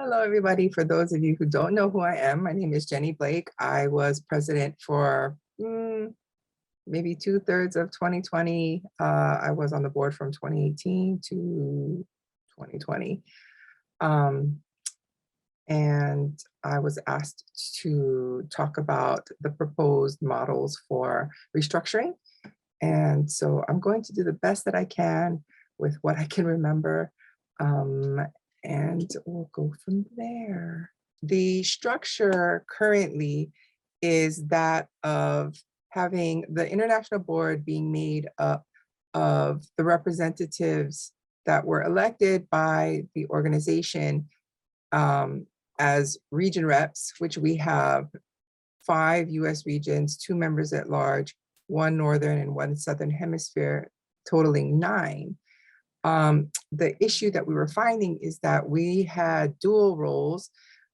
Hello, everybody. For those of you who don't know who I am, my name is Jenny Blake. I was president for maybe 2/3 of 2020. I was on the board from 2018 to 2020. Um, and I was asked to talk about the proposed models for restructuring. And so I'm going to do the best that I can with what I can remember. Um, and we'll go from there. The structure currently is that of having the international board being made up of the representatives that were elected by the organization um, as region reps, which we have 5 US regions, 2 members at large, 1 Northern and 1 Southern Hemisphere, totaling 9. The issue that we were finding is that we had dual roles.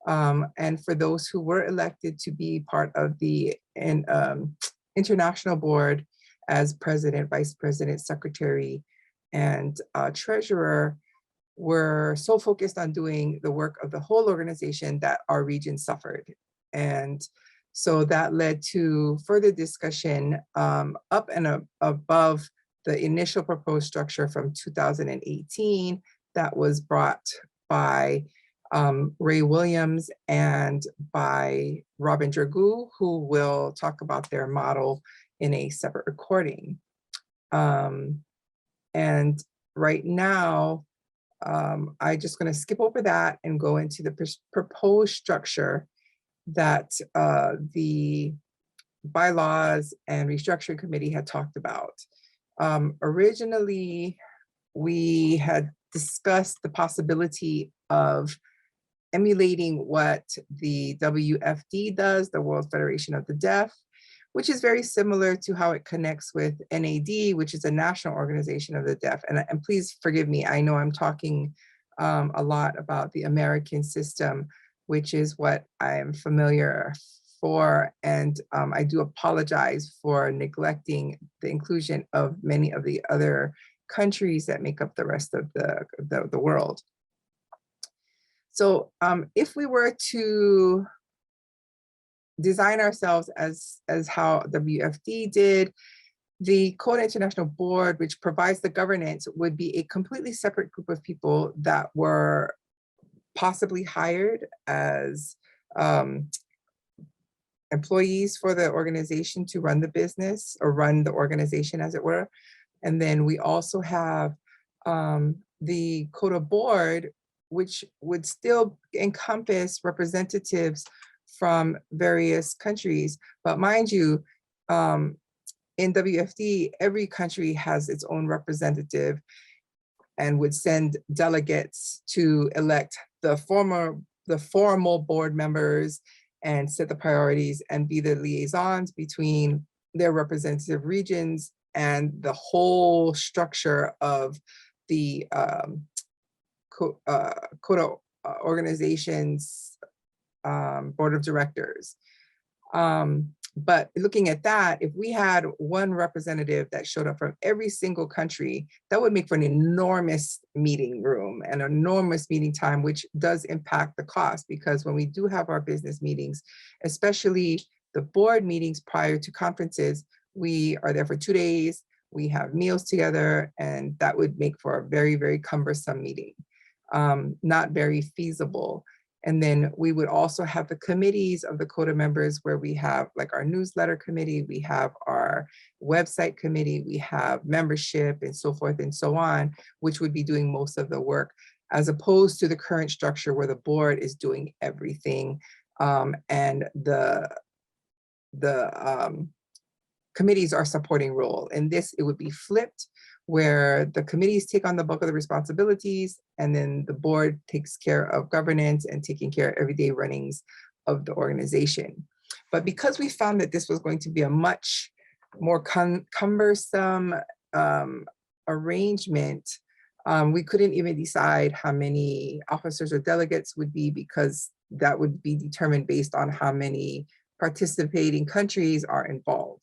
And for those who were elected to be part of the international board as president, vice president, secretary, and treasurer, were so focused on doing the work of the whole organization that our region suffered. And so that led to further discussion up and above the initial proposed structure from 2018 that was brought by Ray Williams and by Robin Dragoo, who will talk about their model in a separate recording. And right now, I'm just going to skip over that and go into the proposed structure that the bylaws and restructuring committee had talked about. Originally, we had discussed the possibility of emulating what the WFD does, the World Federation of the Deaf, which is very similar to how it connects with NAD, which is a national organization of the deaf. And please forgive me, I know I'm talking a lot about the American system, which is what I'm familiar for. And I do apologize for neglecting the inclusion of many of the other countries that make up the rest of the world. So if we were to design ourselves as how WFD did, the CODA International Board, which provides the governance, would be a completely separate group of people that were possibly hired as employees for the organization to run the business or run the organization, as it were. And then we also have the CODA board, which would still encompass representatives from various countries. But mind you, in WFD, every country has its own representative and would send delegates to elect the formal board members and set the priorities and be the liaisons between their representative regions and the whole structure of the CODA organization's board of directors. But looking at that, if we had one representative that showed up from every single country, that would make for an enormous meeting room and enormous meeting time, which does impact the cost, because when we do have our business meetings, especially the board meetings prior to conferences, we are there for 2 days, we have meals together, and that would make for a very, very cumbersome meeting, not very feasible. And then we would also have the committees of the CODA members, where we have like our newsletter committee, we have our website committee, we have membership and so forth and so on, which would be doing most of the work, as opposed to the current structure where the board is doing everything. And the committees are supporting role. In this, it would be flipped, where the committees take on the bulk of the responsibilities, and then the board takes care of governance and taking care of everyday runnings of the organization. But because we found that this was going to be a much more cumbersome arrangement, we couldn't even decide how many officers or delegates would be, because that would be determined based on how many participating countries are involved.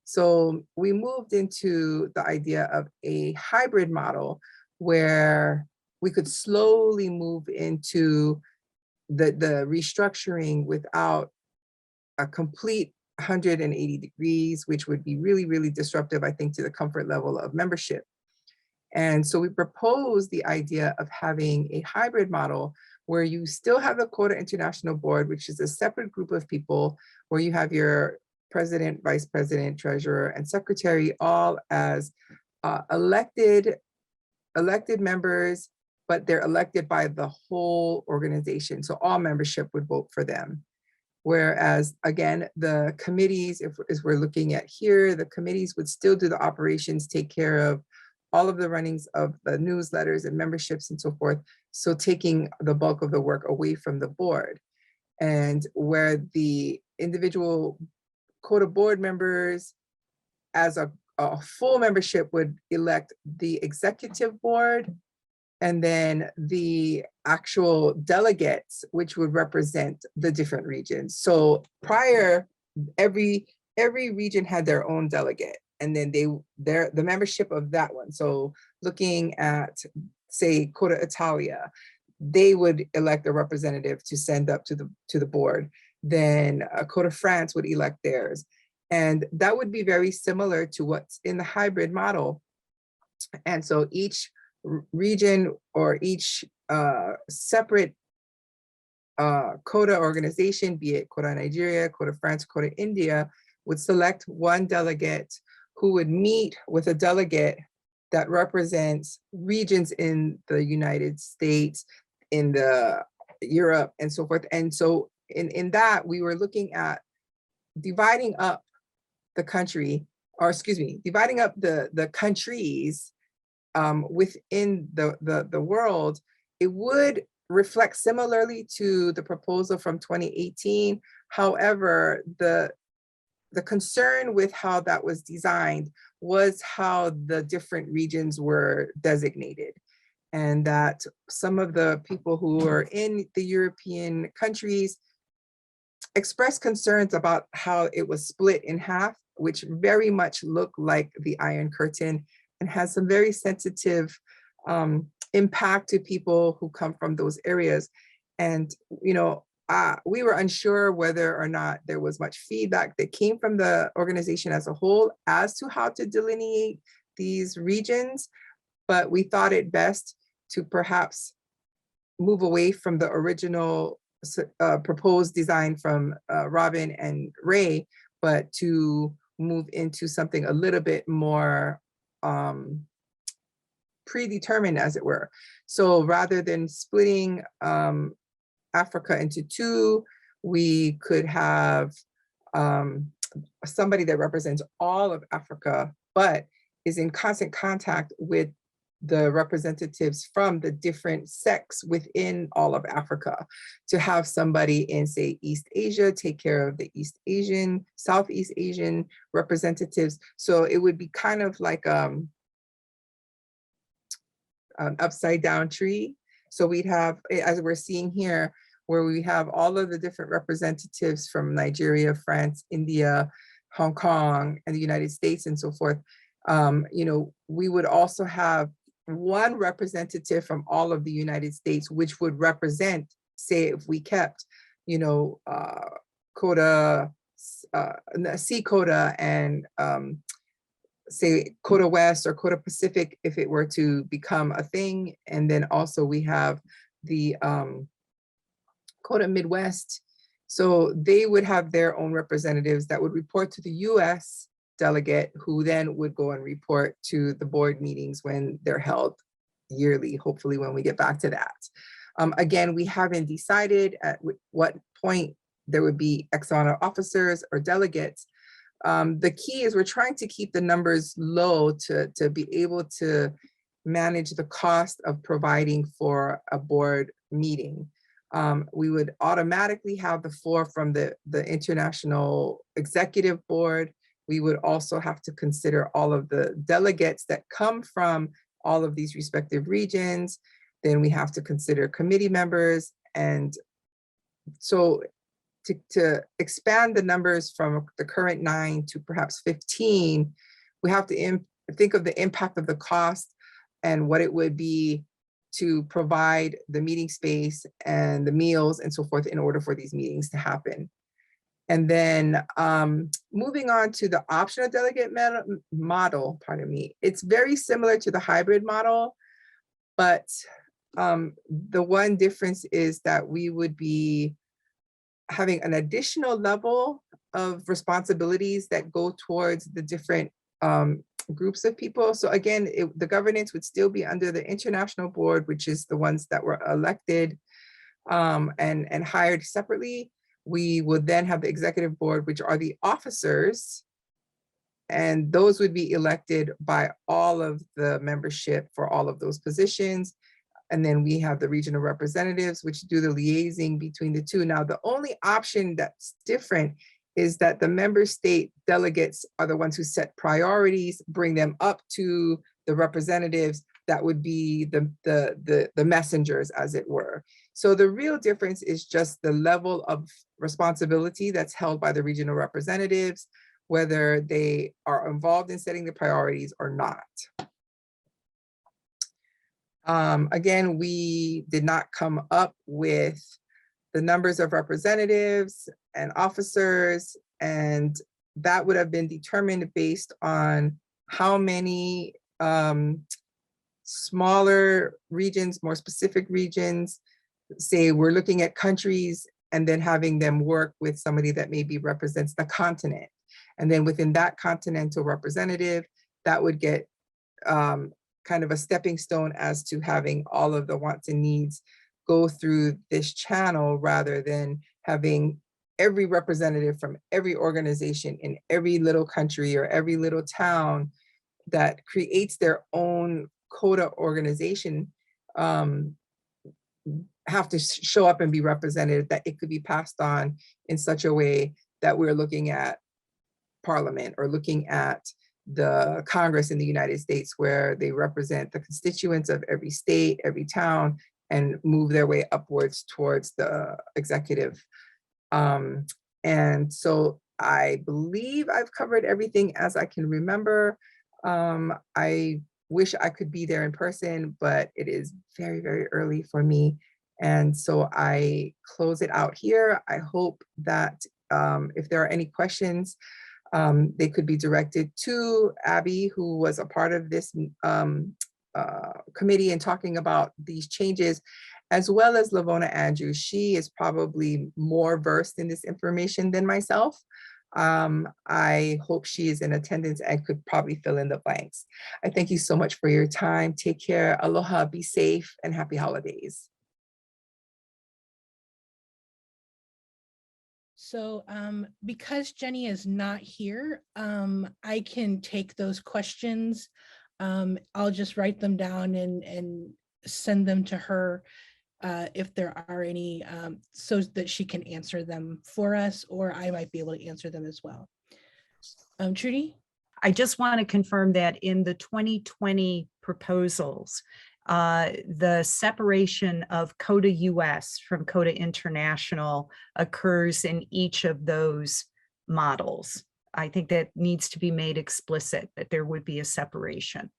So we moved into the idea of a hybrid model where we could slowly move into the restructuring without a complete 180 degrees, which would be really, really disruptive, I think, to the comfort level of membership. And so we proposed the idea of having a hybrid model where you still have the CODA International Board, which is a separate group of people where you have your president, vice president, treasurer, and secretary, all as elected members, but they're elected by the whole organization. So all membership would vote for them. Whereas, again, the committees, as we're looking at here, the committees would still do the operations, take care of all of the runnings of the newsletters and memberships and so forth. So taking the bulk of the work away from the board. And where the individual CODA board members as a full membership would elect the executive board, and then the actual delegates, which would represent the different regions. So prior, every region had their own delegate, and then the membership of that one. So looking at, say, CODA Italia, they would elect a representative to send up to the board. Then CODA France would elect theirs. And that would be very similar to what's in the hybrid model. And so each region or each separate CODA organization, be it CODA Nigeria, CODA France, CODA India, would select one delegate who would meet with a delegate that represents regions in the United States, in the Europe, and so forth. And so in that, we were looking at dividing up the country, or excuse me, dividing up the countries within the world. It would reflect similarly to the proposal from 2018. However, the concern with how that was designed was how the different regions were designated, and that some of the people who were in the European countries expressed concerns about how it was split in half, which very much looked like the Iron Curtain and has some very sensitive impact to people who come from those areas. And, you know, we were unsure whether or not there was much feedback that came from the organization as a whole as to how to delineate these regions, but we thought it best to perhaps move away from the original proposed design from Robin and Ray, but to move into something a little bit more predetermined, as it were. So rather than splitting Africa into two, we could have somebody that represents all of Africa, but is in constant contact with the representatives from the different sects within all of Africa, to have somebody in, say, East Asia take care of the East Asian, Southeast Asian representatives. So it would be kind of like an upside down tree. So we'd have, as we're seeing here, where we have all of the different representatives from Nigeria, France, India, Hong Kong, and the United States, and so forth. You know, we would also have one representative from all of the United States, which would represent, say, if we kept, you know, CODA, CODA, and say CODA West or CODA Pacific, if it were to become a thing. And then also we have the CODA Midwest. So they would have their own representatives that would report to the US delegate, who then would go and report to the board meetings when they're held yearly, hopefully when we get back to that. Again, we haven't decided at what point there would be X amount of officers or delegates. The key is we're trying to keep the numbers low to be able to manage the cost of providing for a board meeting. We would automatically have the 4 from the International Executive Board. We would also have to consider all of the delegates that come from all of these respective regions. Then we have to consider committee members. And so to expand the numbers from the current 9 to perhaps 15, we have to think of the impact of the cost and what it would be to provide the meeting space and the meals and so forth in order for these meetings to happen. And then moving on to the optional delegate model, pardon me, it's very similar to the hybrid model, but the one difference is that we would be having an additional level of responsibilities that go towards the different groups of people. So again, the governance would still be under the international board, which is the ones that were elected and hired separately. We would then have the executive board, which are the officers, and those would be elected by all of the membership for all of those positions. And then we have the regional representatives, which do the liaising between the two. Now, the only option that's different is that the member state delegates are the ones who set priorities, bring them up to the representatives that would be the messengers, as it were. So the real difference is just the level of responsibility that's held by the regional representatives, whether they are involved in setting the priorities or not. Again, we did not come up with the numbers of representatives and officers, and that would have been determined based on how many smaller regions, more specific regions, say we're looking at countries and then having them work with somebody that maybe represents the continent. And then within that continental representative, that would get kind of a stepping stone as to having all of the wants and needs go through this channel, rather than having every representative from every organization in every little country or every little town that creates their own CODA organization have to show up and be represented, that it could be passed on in such a way that we're looking at Parliament or looking at the Congress in the United States, where they represent the constituents of every state, every town, and move their way upwards towards the executive. And so I believe I've covered everything as I can remember. I wish I could be there in person, but it is very, very early for me. And so I close it out here. I hope that if there are any questions, they could be directed to Abby, who was a part of this committee and talking about these changes, as well as Lavona Andrews. She is probably more versed in this information than myself. I hope she is in attendance and could probably fill in the blanks. I thank you so much for your time. Take care. Aloha, be safe, and happy holidays. So because Jenny is not here, I can take those questions. I'll just write them down and send them to her if there are any, so that she can answer them for us, or I might be able to answer them as well. Trudy? I just want to confirm that in the 2020 proposals, the separation of CODA US from CODA International occurs in each of those models. I think that needs to be made explicit, that there would be a separation.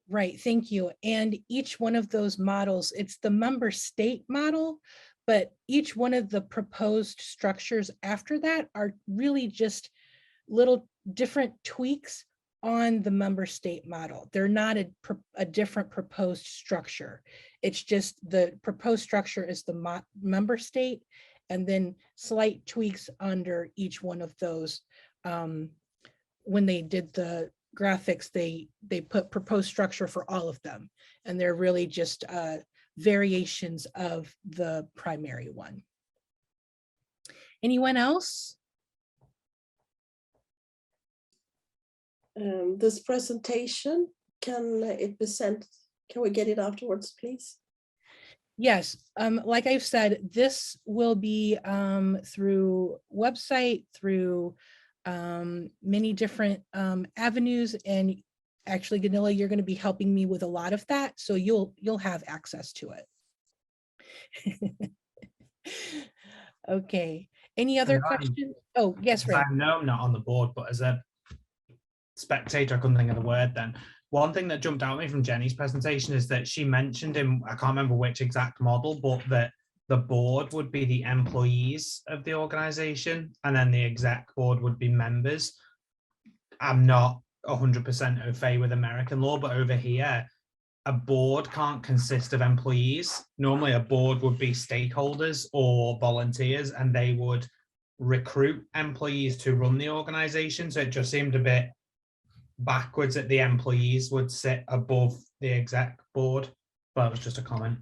Right, thank you. And each one of those models, it's the member state model, but each one of the proposed structures after that are really just little different tweaks on the member state model. They're not a different proposed structure. It's just the proposed structure is the member state, and then slight tweaks under each one of those. When they did the graphics, they put proposed structure for all of them, and they're really just variations of the primary one. Anyone else? This presentation, can it be sent? Can we get it afterwards, please? Yes, like I've said, this will be through website, through many different avenues, and actually, Ganila, you're going to be helping me with a lot of that, so you'll have access to it. Okay. Any other questions? Oh, yes, Ray. I know I'm not on the board, but as a spectator, I couldn't think of the word then. One thing that jumped out at me from Jenny's presentation is that she mentioned in, I can't remember which exact model, but that the board would be the employees of the organization and then the exec board would be members. I'm not 100% au fait with American law, but over here, a board can't consist of employees. Normally a board would be stakeholders or volunteers, and they would recruit employees to run the organization. So it just seemed a bit backwards that the employees would sit above the exec board, but it was just a comment.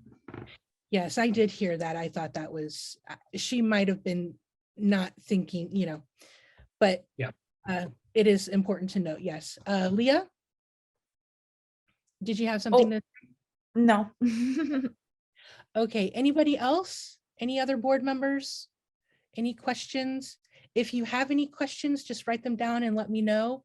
Yes, I did hear that. I thought that was, she might have been not thinking, but Yeah. It is important to note, yes. Leah? Did you have something to? No. Okay, anybody else? Any other board members? Any questions? If you have any questions, just write them down and let me know.